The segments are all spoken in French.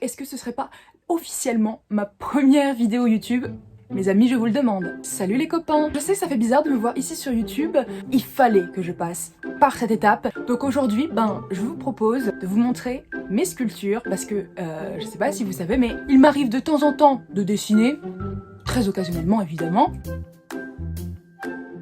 Est-ce que ce serait pas officiellement ma première vidéo YouTube ? Mes amis, je vous le demande. Salut les copains! Je sais que ça fait bizarre de me voir ici sur YouTube. Il fallait que je passe par cette étape. Donc aujourd'hui, je vous propose de vous montrer mes sculptures parce que, je sais pas si vous savez, mais il m'arrive de temps en temps de dessiner, très occasionnellement évidemment.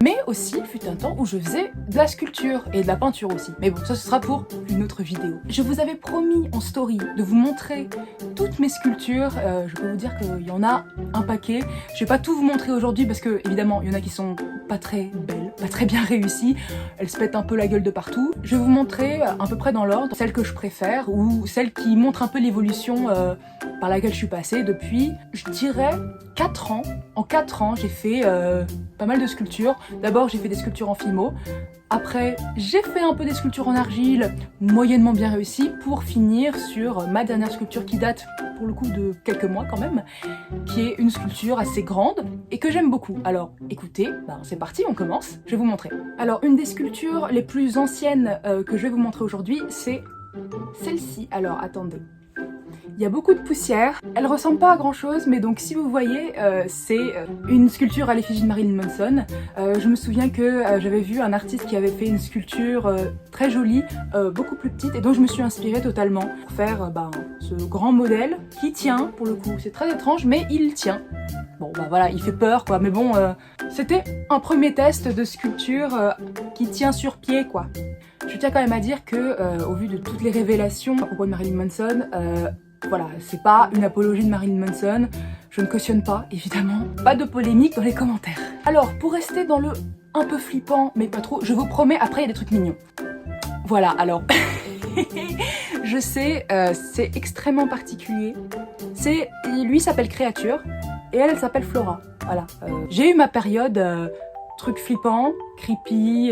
Mais aussi, il fut un temps où je faisais de la sculpture et de la peinture aussi. Mais bon, ça ce sera pour une autre vidéo. Je vous avais promis en story de vous montrer toutes mes sculptures. Je peux vous dire qu'il y en a un paquet. Je vais pas tout vous montrer aujourd'hui parce que, évidemment, il y en a qui sont pas très belles, pas très bien réussies. Elles se pètent un peu la gueule de partout. Je vais vous montrer à peu près dans l'ordre celles que je préfère ou celles qui montrent un peu l'évolution par laquelle je suis passée depuis, je dirais, 4 ans. En 4 ans, j'ai fait pas mal de sculptures. D'abord, j'ai fait des sculptures en Fimo. Après, j'ai fait un peu des sculptures en argile, moyennement bien réussies, pour finir sur ma dernière sculpture qui date, pour le coup, de quelques mois quand même, qui est une sculpture assez grande et que j'aime beaucoup. Alors, écoutez, c'est parti, on commence. Je vais vous montrer. Alors, une des sculptures les plus anciennes que je vais vous montrer aujourd'hui, c'est celle-ci. Alors, attendez. Il y a beaucoup de poussière, elle ressemble pas à grand chose, mais donc si vous voyez, c'est une sculpture à l'effigie de Marilyn Manson. Je me souviens que j'avais vu un artiste qui avait fait une sculpture très jolie, beaucoup plus petite, et donc je me suis inspirée totalement pour faire ce grand modèle qui tient, pour le coup. C'est très étrange, mais il tient. Bon voilà, il fait peur quoi, mais bon, c'était un premier test de sculpture qui tient sur pied quoi. Je tiens quand même à dire que, au vu de toutes les révélations à propos de Marilyn Manson, voilà, c'est pas une apologie de Marilyn Manson, je ne cautionne pas, évidemment. Pas de polémique dans les commentaires. Alors, pour rester dans le un peu flippant, mais pas trop, je vous promets, après il y a des trucs mignons. Voilà, alors, je sais, c'est extrêmement particulier. Lui s'appelle Créature, et elle s'appelle Flora. Voilà. J'ai eu ma période truc flippant, creepy,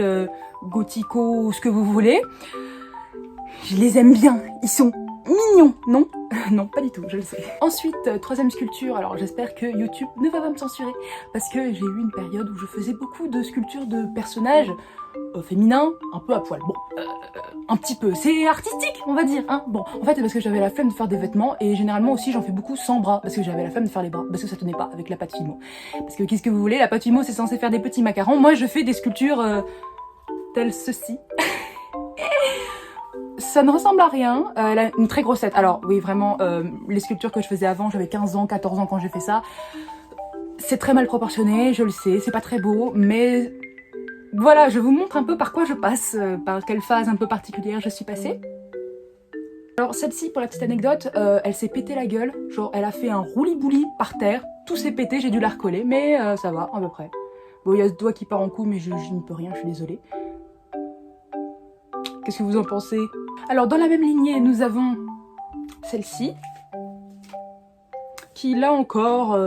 gothico, ce que vous voulez. Je les aime bien, ils sont mignons, non? Non, pas du tout, je le sais. Ensuite, troisième sculpture, alors j'espère que YouTube ne va pas me censurer, parce que j'ai eu une période où je faisais beaucoup de sculptures de personnages féminins, un peu à poil. Bon, un petit peu, c'est artistique, on va dire, hein. Bon, en fait, c'est parce que j'avais la flemme de faire des vêtements, et généralement aussi, j'en fais beaucoup sans bras, parce que j'avais la flemme de faire les bras, parce que ça tenait pas avec la pâte Fimo. Parce que, qu'est-ce que vous voulez, la pâte Fimo, c'est censé faire des petits macarons, moi, je fais des sculptures telles ceci. Ça ne ressemble à rien, elle a une très grosse tête. Alors oui, vraiment, les sculptures que je faisais avant, j'avais 15 ans, 14 ans quand j'ai fait ça. C'est très mal proportionné, je le sais, c'est pas très beau, mais voilà, je vous montre un peu par quoi je passe, par quelle phase un peu particulière je suis passée. Alors celle-ci, pour la petite anecdote, elle s'est pété la gueule, genre elle a fait un roulis-bouli par terre, tout s'est pété, j'ai dû la recoller, mais ça va, à peu près. Bon, il y a ce doigt qui part en couille, mais je n'y peux rien, je suis désolée. Qu'est-ce que vous en pensez? Alors dans la même lignée, nous avons celle-ci, qui là encore,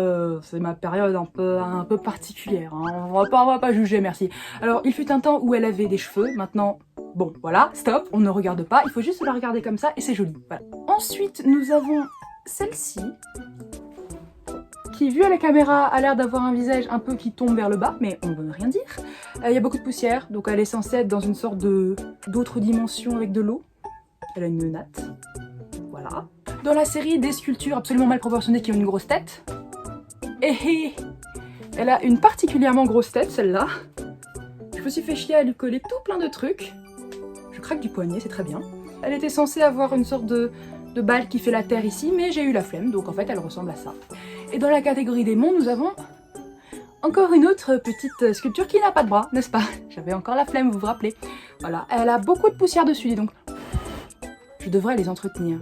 c'est ma période un peu particulière, hein. On va pas juger, merci. Alors il fut un temps où elle avait des cheveux, maintenant, bon voilà, stop, on ne regarde pas, il faut juste la regarder comme ça et c'est joli. Voilà. Ensuite nous avons celle-ci, qui, vu à la caméra, a l'air d'avoir un visage un peu qui tombe vers le bas, mais on ne veut rien dire. Il y a beaucoup de poussière, donc elle est censée être dans une sorte d'autre dimension avec de l'eau. Elle a une natte. Voilà. Dans la série des sculptures absolument mal proportionnées qui ont une grosse tête, elle a une particulièrement grosse tête, celle-là. Je me suis fait chier à lui coller tout plein de trucs. Je craque du poignet, c'est très bien. Elle était censée avoir une sorte de balle qui fait la terre ici, mais j'ai eu la flemme, donc en fait elle ressemble à ça. Et dans la catégorie démons, nous avons encore une autre petite sculpture qui n'a pas de bras, n'est-ce pas? J'avais encore la flemme, vous vous rappelez. Voilà, elle a beaucoup de poussière dessus, dis donc. Je devrais les entretenir.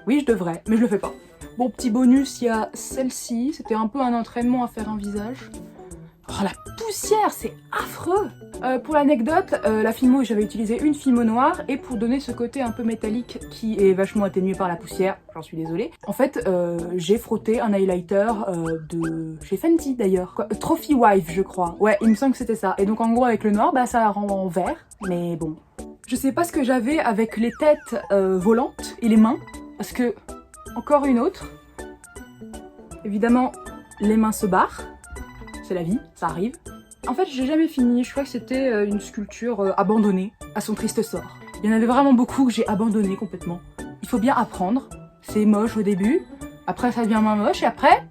Oui, je devrais, mais je le fais pas. Bon, petit bonus, il y a celle-ci. C'était un peu un entraînement à faire un visage. Oh, la poussière, c'est affreux! Pour l'anecdote, la Fimo, j'avais utilisé une Fimo noire, et pour donner ce côté un peu métallique qui est vachement atténué par la poussière, j'en suis désolée, en fait, j'ai frotté un highlighter de chez Fenty d'ailleurs. Trophy Wife, je crois. Ouais, il me semble que c'était ça. Et donc en gros, avec le noir, ça rend en vert, mais bon. Je sais pas ce que j'avais avec les têtes volantes et les mains, parce que, encore une autre, évidemment, les mains se barrent. C'est la vie, ça arrive. En fait, j'ai jamais fini, je crois que c'était une sculpture abandonnée à son triste sort. Il y en avait vraiment beaucoup que j'ai abandonné complètement. Il faut bien apprendre, C'est moche au début, après ça devient moins moche et après,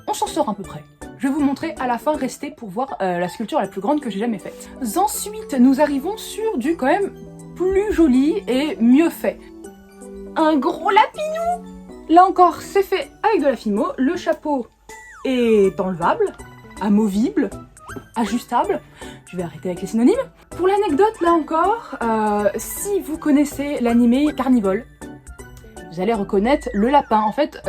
on s'en sort à peu près. Je vais vous montrer à la fin, restez pour voir la sculpture la plus grande que j'ai jamais faite. Ensuite, nous arrivons sur du quand même plus joli et mieux fait. Un gros lapinou. Là encore, c'est fait avec de la Fimo. Le chapeau est enlevable, amovible, ajustable. Je vais arrêter avec les synonymes. Pour l'anecdote, là encore, si vous connaissez l'animé Carnival, vous allez reconnaître le lapin. En fait,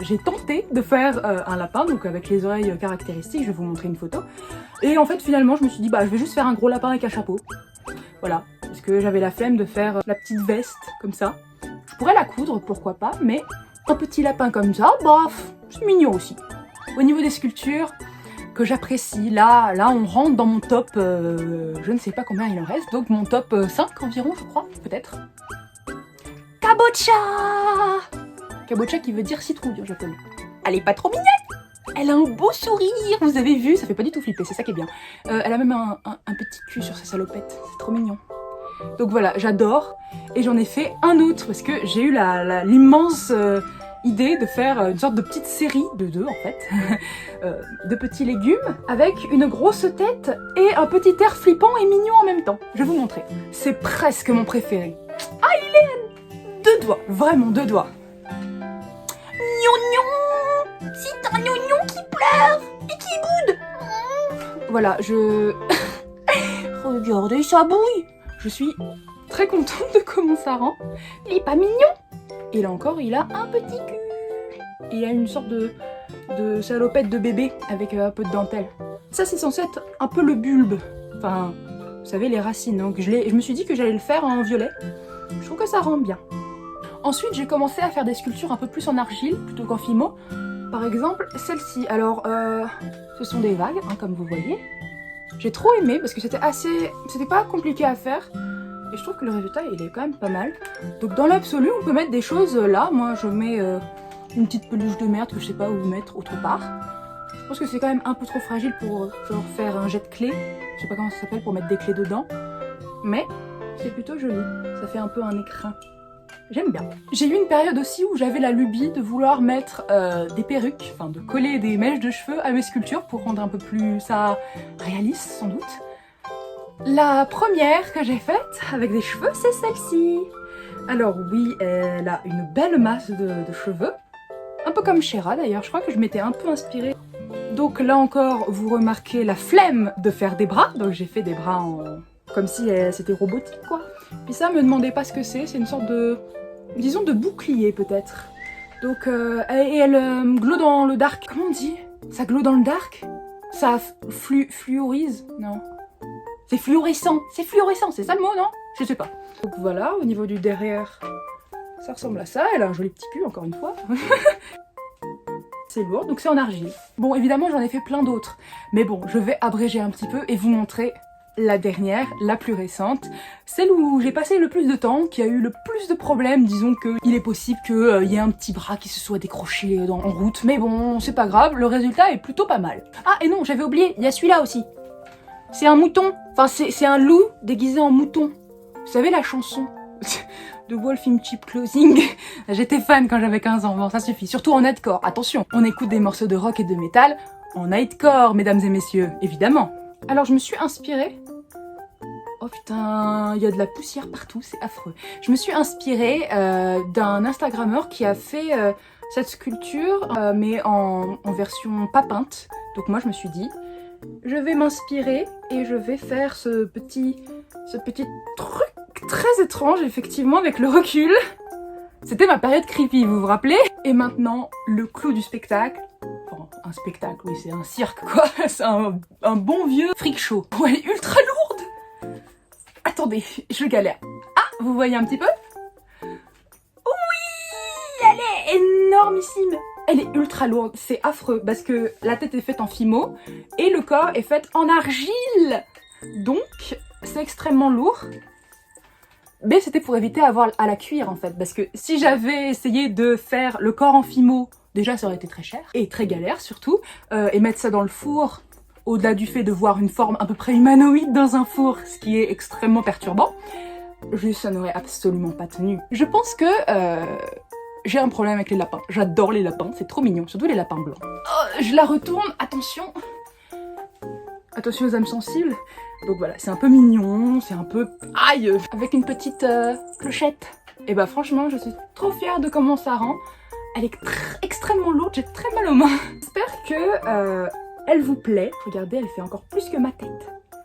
j'ai tenté de faire un lapin, donc avec les oreilles caractéristiques, je vais vous montrer une photo. Et en fait, finalement, je me suis dit, bah, je vais juste faire un gros lapin avec un chapeau. Voilà, parce que j'avais la flemme de faire la petite veste, comme ça. Je pourrais la coudre, pourquoi pas, mais un petit lapin comme ça, bah, c'est mignon aussi. Au niveau des sculptures, que j'apprécie, là, on rentre dans mon top, je ne sais pas combien il en reste, donc mon top 5 environ, je crois, peut-être. Kabocha! Kabocha qui veut dire citrouille en japonais. Elle est pas trop mignonne! Elle a un beau sourire, vous avez vu, ça fait pas du tout flipper, c'est ça qui est bien. Elle a même un petit cul sur sa salopette, c'est trop mignon. Donc voilà, j'adore, et j'en ai fait un autre, parce que j'ai eu l'immense idée de faire une sorte de petite série, de deux en fait, de petits légumes, avec une grosse tête et un petit air flippant et mignon en même temps. Je vais vous montrer. C'est presque mon préféré. Ah, il est à deux doigts, vraiment deux doigts. Gnognon! C'est un gnognon qui pleure et qui boude. Voilà, regardez sa bouille. Je suis très contente de comment ça rend. Il est pas mignon. Et là encore, il a un petit cul. Il a une sorte de salopette de bébé avec un peu de dentelle. Ça, c'est censé être un peu le bulbe. Enfin, vous savez, les racines. Donc je me suis dit que j'allais le faire en violet. Je trouve que ça rend bien. Ensuite, j'ai commencé à faire des sculptures un peu plus en argile plutôt qu'en Fimo. Par exemple, celle-ci. Alors, ce sont des vagues, hein, comme vous voyez. J'ai trop aimé parce que c'était pas compliqué à faire. Et je trouve que le résultat, il est quand même pas mal. Donc dans l'absolu, on peut mettre des choses là. Moi, je mets une petite peluche de merde que je sais pas où mettre autre part. Je pense que c'est quand même un peu trop fragile pour genre faire un jet de clés. Je sais pas comment ça s'appelle pour mettre des clés dedans. Mais c'est plutôt joli. Ça fait un peu un écrin. J'aime bien. J'ai eu une période aussi où j'avais la lubie de vouloir mettre des perruques, enfin de coller des mèches de cheveux à mes sculptures pour rendre un peu plus ça réaliste sans doute. La première que j'ai faite avec des cheveux, c'est celle-ci. Alors oui, elle a une belle masse de cheveux. Un peu comme Shera d'ailleurs, je crois que je m'étais un peu inspirée. Donc là encore, vous remarquez la flemme de faire des bras. Donc j'ai fait des bras comme si c'était robotique quoi. Puis ça, me demandez pas ce que c'est une sorte de, disons, de bouclier peut-être. Donc, et elle glow dans le dark. Comment on dit? Ça glow dans le dark? Ça fluorise? Non. C'est fluorescent, c'est ça le mot, non? Je sais pas. Donc voilà, au niveau du derrière, ça ressemble à ça. Elle a un joli petit cul, encore une fois. C'est lourd, donc c'est en argile. Bon, évidemment, j'en ai fait plein d'autres. Mais bon, je vais abréger un petit peu et vous montrer la dernière, la plus récente. Celle où j'ai passé le plus de temps, qui a eu le plus de problèmes. Disons qu'il est possible qu'il y ait un petit bras qui se soit décroché en route. Mais bon, c'est pas grave, le résultat est plutôt pas mal. Ah, et non, j'avais oublié, il y a celui-là aussi. C'est un mouton. Enfin, c'est un loup déguisé en mouton. Vous savez la chanson de Wolf in Cheap Clothing? J'étais fan quand j'avais 15 ans, bon ça suffit. Surtout en nightcore, attention. On écoute des morceaux de rock et de métal en nightcore, mesdames et messieurs, évidemment. Alors je me suis inspirée... Oh putain, il y a de la poussière partout, c'est affreux. Je me suis inspirée d'un Instagrammeur qui a fait cette sculpture, mais en version pas peinte. Donc moi je me suis dit... Je vais m'inspirer et je vais faire ce petit truc très étrange, effectivement, avec le recul. C'était ma période creepy, vous vous rappelez? Et maintenant, le clou du spectacle. Bon, un spectacle, oui, c'est un cirque, quoi. C'est un bon vieux freak show. Oh, elle est ultra lourde! Attendez, je galère. Ah, vous voyez un petit peu? Oui! Elle est énormissime! Elle est ultra lourde, c'est affreux parce que la tête est faite en Fimo et le corps est fait en argile. Donc, c'est extrêmement lourd. Mais c'était pour éviter d'avoir à la cuire en fait. Parce que si j'avais essayé de faire le corps en Fimo, déjà ça aurait été très cher et très galère surtout. Et mettre ça dans le four, au-delà du fait de voir une forme à peu près humanoïde dans un four, ce qui est extrêmement perturbant, ça n'aurait absolument pas tenu. Je pense que... j'ai un problème avec les lapins. J'adore les lapins, c'est trop mignon, surtout les lapins blancs. Oh, je la retourne, attention. Attention aux âmes sensibles. Donc voilà, c'est un peu mignon, c'est un peu... Aïe. Avec une petite clochette. Et bah franchement, je suis trop fière de comment ça rend. Elle est extrêmement lourde, j'ai très mal aux mains. J'espère que elle vous plaît. Regardez, elle fait encore plus que ma tête.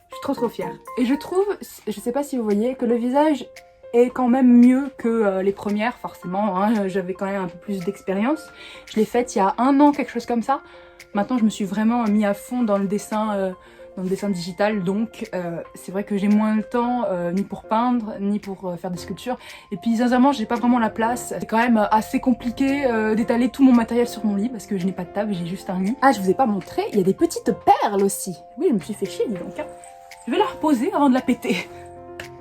Je suis trop fière. Et je trouve, je sais pas si vous voyez, que le visage est quand même mieux que les premières, forcément. Hein, j'avais quand même un peu plus d'expérience. Je l'ai faite il y a 1 an, quelque chose comme ça. Maintenant, je me suis vraiment mis à fond dans le dessin digital, donc c'est vrai que j'ai moins le temps ni pour peindre ni pour faire des sculptures, et puis sincèrement j'ai pas vraiment la place. C'est quand même assez compliqué d'étaler tout mon matériel sur mon lit parce que je n'ai pas de table, j'ai juste un lit. Ah, je vous ai pas montré, il y a des petites perles aussi. Oui, je me suis fait chier, dis donc, hein. Je vais la reposer avant de la péter.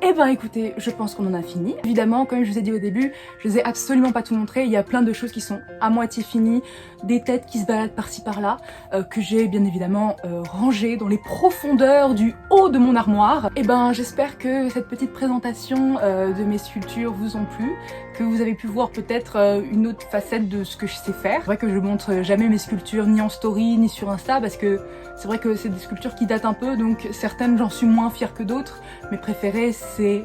Eh ben écoutez, je pense qu'on en a fini. Évidemment, comme je vous ai dit au début, je vous ai absolument pas tout montré. Il y a plein de choses qui sont à moitié finies, des têtes qui se baladent par-ci par-là, que j'ai bien évidemment rangées dans les profondeurs du haut de mon armoire. Eh ben j'espère que cette petite présentation de mes sculptures vous ont plu, que vous avez pu voir peut-être une autre facette de ce que je sais faire. C'est vrai que je montre jamais mes sculptures ni en story ni sur Insta parce que c'est vrai que c'est des sculptures qui datent un peu, donc certaines j'en suis moins fière que d'autres. Mes préférées c'est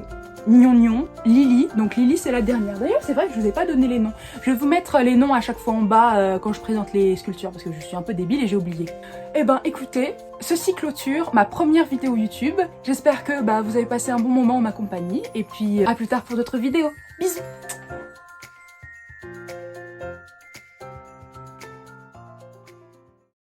Gnon, Lily, donc Lily c'est la dernière. D'ailleurs c'est vrai que je vous ai pas donné les noms. Je vais vous mettre les noms à chaque fois en bas quand je présente les sculptures parce que je suis un peu débile et j'ai oublié. Eh ben écoutez, ceci clôture ma première vidéo YouTube. J'espère que vous avez passé un bon moment en ma compagnie et puis à plus tard pour d'autres vidéos. Bisous.